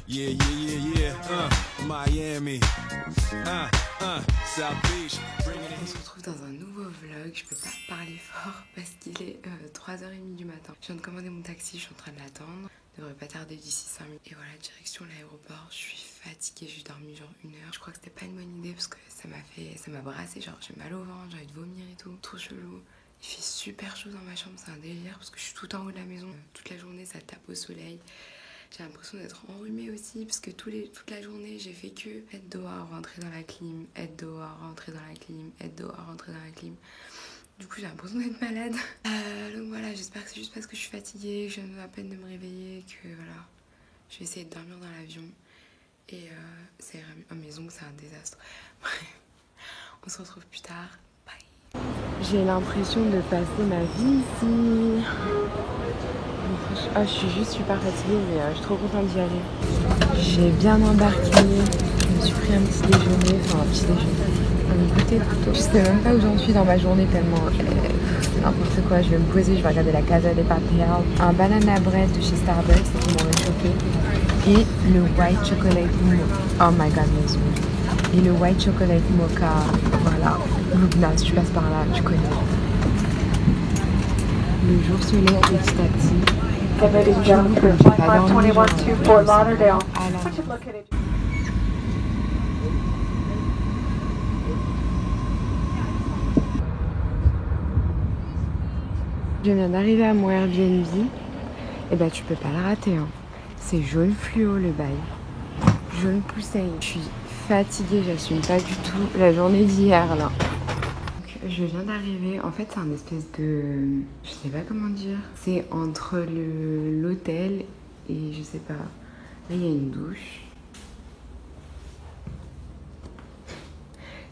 Yeah, yeah, yeah, yeah. Miami. South Beach. On se retrouve dans un nouveau vlog. Je peux pas parler fort parce qu'il est 3h30 du matin. Je viens de commander mon taxi, je suis en train de l'attendre. Devrait pas tarder d'ici 5 minutes. Et voilà, direction l'aéroport. Je suis fatiguée, j'ai dormi genre 1 heure. Je crois que c'était pas une bonne idée parce que ça m'a brassé. Genre j'ai mal au ventre, j'ai envie de vomir et tout. Trop chelou. Il fait super chaud dans ma chambre, c'est un délire parce que je suis tout en haut de la maison. Toute la journée ça tape au soleil. J'ai l'impression d'être enrhumée aussi parce que toute la journée j'ai fait que être dehors, rentrer dans la clim, être dehors, rentrer dans la clim, être dehors, rentrer dans la clim. Du coup j'ai l'impression d'être malade. Donc voilà, j'espère que c'est juste parce que je suis fatiguée, que je viens à peine de me réveiller, que voilà. Je vais essayer de dormir dans l'avion et ça ira mieux. Oh, mes ongles c'est un désastre. Bref, on se retrouve plus tard. Bye. J'ai l'impression de passer ma vie ici. Oh, je suis juste super fatiguée mais je suis trop contente d'y aller. J'ai bien embarqué, je me suis pris un petit déjeuner, un goûter plutôt. Je sais même pas où j'en suis dans ma journée tellement c'est n'importe quoi. Je vais me poser, je vais regarder la Casa de Papel, un banana bread de chez Starbucks qui m'ont réchauffé et le white chocolate mocha. Oh my god, mes ongles. Et le white chocolate mocha, voilà. Loubna, si tu passes par là, tu connais. Le jour se lève petit à petit. Je viens d'arriver à mon Airbnb. Et bah tu peux pas le rater. Hein. C'est jaune fluo le bail. Jaune poussin. Je suis fatiguée, j'assume pas du tout la journée d'hier là. Je viens d'arriver, en fait c'est un espèce de... je sais pas comment dire. C'est entre l'hôtel et je sais pas. Là il y a une douche.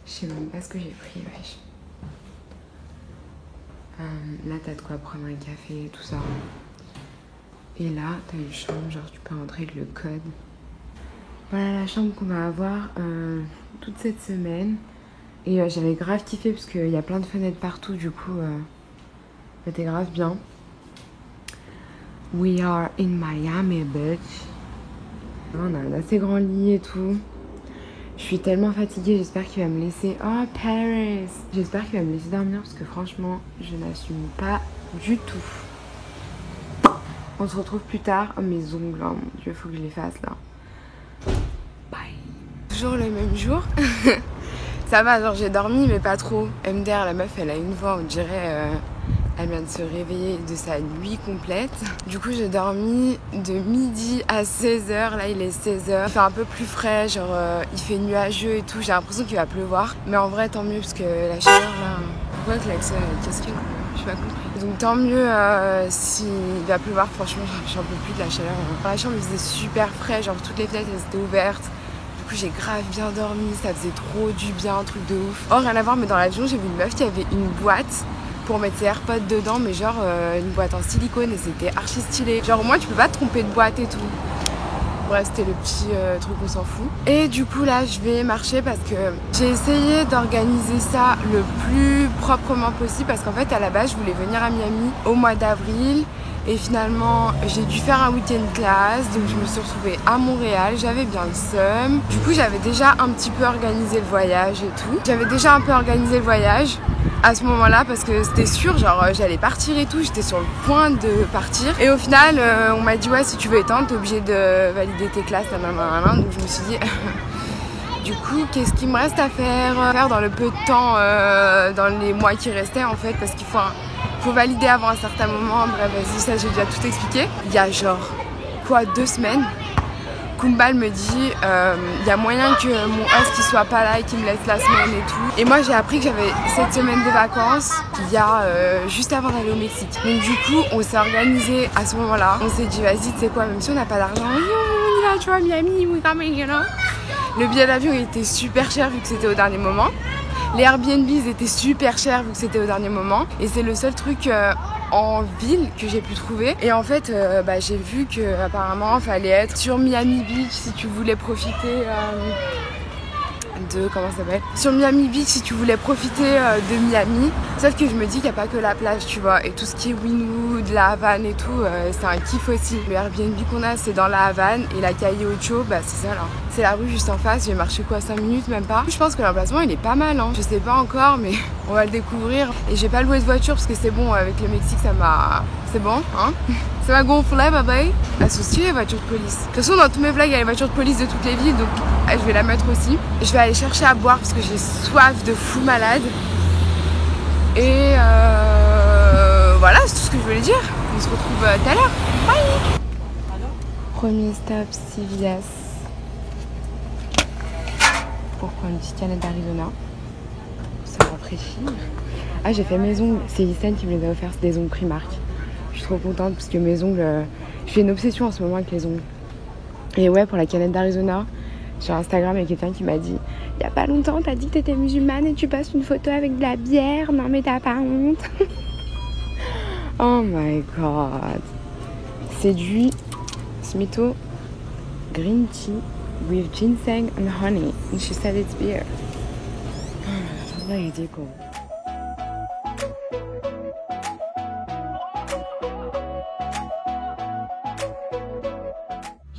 Je sais même pas ce que j'ai pris, wesh. Là t'as de quoi prendre un café et tout ça. Et là t'as une chambre, genre tu peux rentrer avec le code. Voilà la chambre qu'on va avoir toute cette semaine. Et j'avais grave kiffé parce qu'il y a plein de fenêtres partout, du coup c'était grave bien. We are in Miami, bitch. On a un assez grand lit et tout. Je suis tellement fatiguée, j'espère qu'il va me laisser... Oh, Paris! J'espère qu'il va me laisser dormir parce que franchement, je n'assume pas du tout. On se retrouve plus tard. Oh, mes ongles, oh, mon Dieu, faut que je les fasse là. Bye. Toujours le même jour. Ça va, genre j'ai dormi mais pas trop. MDR, la meuf, elle a une voix, on dirait elle vient de se réveiller de sa nuit complète. Du coup j'ai dormi de midi à 16h, là il est 16h. Il fait un peu plus frais, genre il fait nuageux et tout, j'ai l'impression qu'il va pleuvoir. Mais en vrai tant mieux parce que la chaleur là... Pourquoi Klaxon qu'est-ce qu'il y a? Je pas compris. Donc tant mieux s'il va pleuvoir, franchement j'en peux plus de la chaleur. Dans la chambre il faisait super frais, genre toutes les fenêtres elles étaient ouvertes. Du coup j'ai grave bien dormi, ça faisait trop du bien, un truc de ouf. Oh rien à voir, mais dans l'avion j'ai vu une meuf qui avait une boîte pour mettre ses AirPods dedans, mais genre une boîte en silicone et c'était archi stylé. Genre au moins tu peux pas te tromper de boîte et tout. Bref, c'était le petit truc, on s'en fout. Et du coup là je vais marcher parce que j'ai essayé d'organiser ça le plus proprement possible parce qu'en fait à la base je voulais venir à Miami au mois d'avril. Et finalement, j'ai dû faire un week-end class, donc je me suis retrouvée à Montréal, j'avais bien le seum. Du coup, j'avais déjà un petit peu organisé le voyage et tout. J'avais déjà un peu organisé le voyage à ce moment-là parce que c'était sûr, genre j'allais partir et tout, j'étais sur le point de partir. Et au final, on m'a dit ouais, si tu veux étendre, t'es obligé de valider tes classes, donc je me suis dit... Du coup, qu'est-ce qu'il me reste à faire dans le peu de temps, dans les mois qui restaient en fait, parce qu'il faut valider avant un certain moment. Bref, vas-y, ça j'ai déjà tout expliqué. Il y a genre, 2 semaines, Kumbal me dit il y a moyen que mon host qui soit pas là et qu'il me laisse la semaine et tout. Et moi j'ai appris que j'avais cette semaine de vacances il y a juste avant d'aller au Mexique. Donc du coup, on s'est organisé à ce moment-là. On s'est dit vas-y, tu sais quoi, même si on n'a pas d'argent, on y va, tu vois, Miami, we coming, you know. Le billet d'avion il était super cher vu que c'était au dernier moment. Les Airbnb ils étaient super chers vu que c'était au dernier moment. Et c'est le seul truc en ville que j'ai pu trouver. Et en fait j'ai vu qu'apparemment il fallait être sur Miami Beach si tu voulais profiter de, comment ça s'appelle, sur Miami Beach si tu voulais profiter de Miami. Sauf que je me dis qu'il n'y a pas que la plage, tu vois, et tout ce qui est Wynwood, la Havane et tout, c'est un kiff aussi. Le Airbnb qu'on a, c'est dans la Havane, et la Calle Ocho, bah c'est ça là. C'est la rue juste en face, j'ai marché quoi, 5 minutes, même pas. Je pense que l'emplacement il est pas mal, hein. Je sais pas encore, mais on va le découvrir. Et j'ai pas loué de voiture parce que c'est bon, avec le Mexique ça m'a... C'est bon, hein. Ça m'a gonflé, bye. Associé les voitures de police. De toute façon, dans tous mes vlogs, il y a les voitures de police de toutes les villes, donc je vais la mettre aussi. Je vais aller chercher à boire parce que j'ai soif de fou malade. Et voilà, c'est tout ce que je voulais dire. On se retrouve tout à l'heure. Bye. Premier stop, CVS. Pour prendre une petite canette d'Arizona. Ça va rafraîchir. Ah, j'ai fait mes ongles. C'est Isen qui me les a offerts, c'est des ongles Primark. Je suis trop contente parce que mes ongles... Je fais une obsession en ce moment avec les ongles. Et ouais, pour la canette d'Arizona, sur Instagram, il y a quelqu'un qui m'a dit il y a pas longtemps, t'as dit que t'étais musulmane et tu passes une photo avec de la bière. Non mais t'as pas honte. Oh my god. C'est du Smito green tea with ginseng and honey. And she said it's beer. C'est ridicule.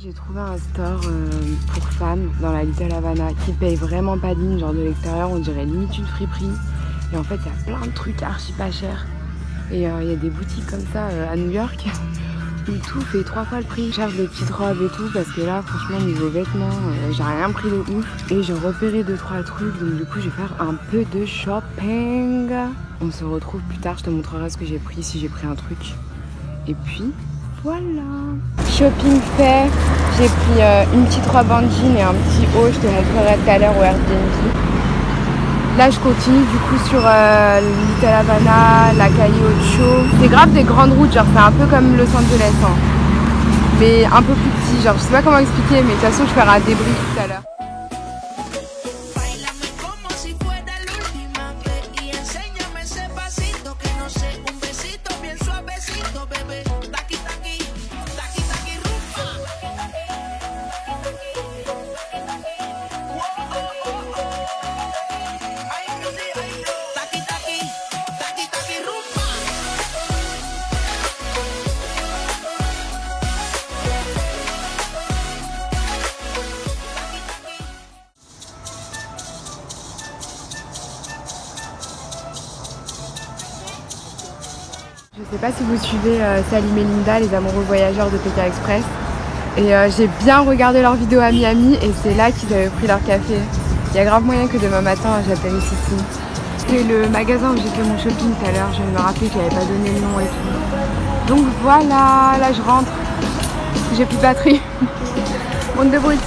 J'ai trouvé un store pour femmes dans la Little Havana qui paye vraiment pas digne, genre de l'extérieur on dirait limite une friperie. Et en fait il y a plein de trucs archi pas chers. Et il y a des boutiques comme ça à New York où tout fait 3 fois le prix. Je cherche des petites robes et tout parce que là franchement niveau vêtements j'ai rien pris de ouf. Et j'ai repéré 2-3 trucs donc du coup je vais faire un peu de shopping. On se retrouve plus tard, je te montrerai ce que j'ai pris si j'ai pris un truc. Et puis voilà. Shopping fait, j'ai pris une petite robe en jean et un petit haut, je te montrerai tout à l'heure au Airbnb. Là je continue du coup sur Little Havana, la Calle Ocho. C'est grave des grandes routes, genre c'est un peu comme Los Angeles, hein. Mais un peu plus petit, genre je sais pas comment expliquer, mais de toute façon je ferai un débrief tout à l'heure. Je sais pas si vous suivez Salim et Linda, les amoureux voyageurs de Pékin Express. Et j'ai bien regardé leur vidéo à Miami et c'est là qu'ils avaient pris leur café. Il y a grave moyen que demain matin j'atterrisse ici. C'est le magasin où j'ai fait mon shopping tout à l'heure, je viens de me rappeler qu'il n'avait pas donné le nom et tout. Donc voilà, là je rentre. J'ai plus de batterie. Monde de brut.